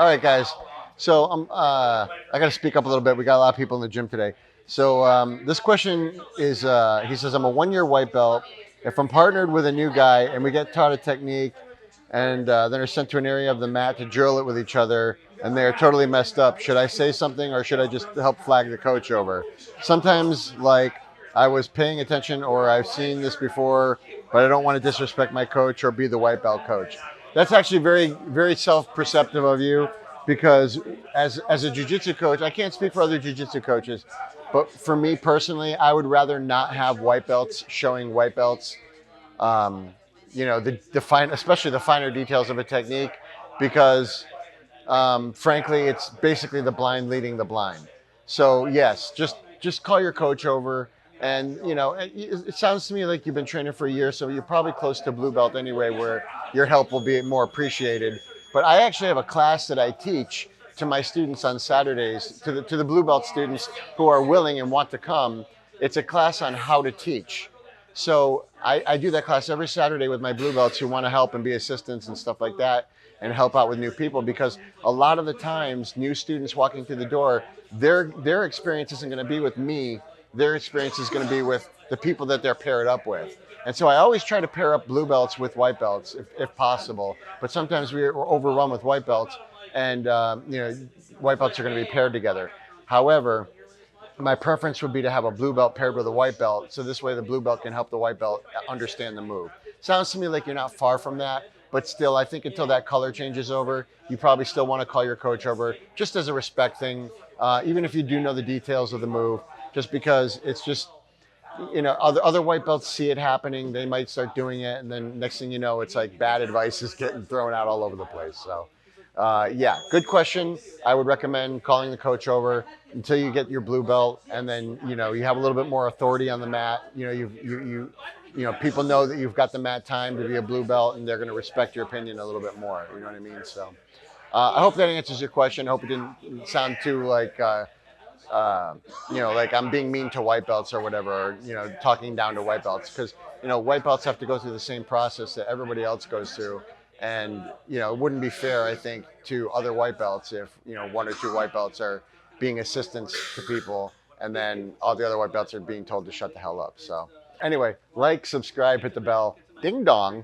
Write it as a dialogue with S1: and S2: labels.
S1: All right, guys. So I got to speak up a little bit. We got a lot of people in the gym today. So this question is, he says, I'm a 1 year white belt. If I'm partnered with a new guy and we get taught a technique and then are sent to an area of the mat to drill it with each other and they're totally messed up, should I say something or should I just help flag the coach over? Sometimes, like, I was paying attention or I've seen this before, but I don't want to disrespect my coach or be the white belt coach. That's actually very, very self-perceptive of you because as a jiu-jitsu coach, I can't speak for other jiu-jitsu coaches, but for me personally, I would rather not have white belts showing white belts, um, the fine, especially the finer details of a technique, because frankly, it's basically the blind leading the blind. So yes, just call your coach over, and it sounds to me like you've been training for a year, so you're probably close to blue belt anyway, where your help will be more appreciated. But I actually have a class that I teach to my students on Saturdays, to the blue belt students who are willing and want to come. It's a class on how to teach. So I do that class every Saturday with my blue belts who want to help and be assistants and stuff like that and help out with new people, because a lot of the times new students walking through the door, their experience isn't going to be with me. Their experience is going to be with the people that they're paired up with. And so I always try to pair up blue belts with white belts if possible. But sometimes we're overrun with white belts, and white belts are going to be paired together. However, my preference would be to have a blue belt paired with a white belt, so this way the blue belt can help the white belt understand the move. Sounds to me like you're not far from that, but still, I think until that color changes over, you probably still want to call your coach over, just as a respect thing, even if you do know the details of the move, just because it's just, other white belts see it happening, they might start doing it, and then next thing you know, it's like bad advice is getting thrown out all over the place. So yeah, good question. I would recommend calling the coach over until you get your blue belt, and then you have a little bit more authority on the mat. People know that you've got the mat time to be a blue belt, and they're going to respect your opinion a little bit more. You know what I mean? So I hope that answers your question. I hope it didn't sound too like like I'm being mean to white belts or whatever, or talking down to white belts, because white belts have to go through the same process that everybody else goes through. And it wouldn't be fair, I think, to other white belts if one or two white belts are being assistants to people, and then all the other white belts are being told to shut the hell up. So anyway, like, subscribe, hit the bell, ding dong.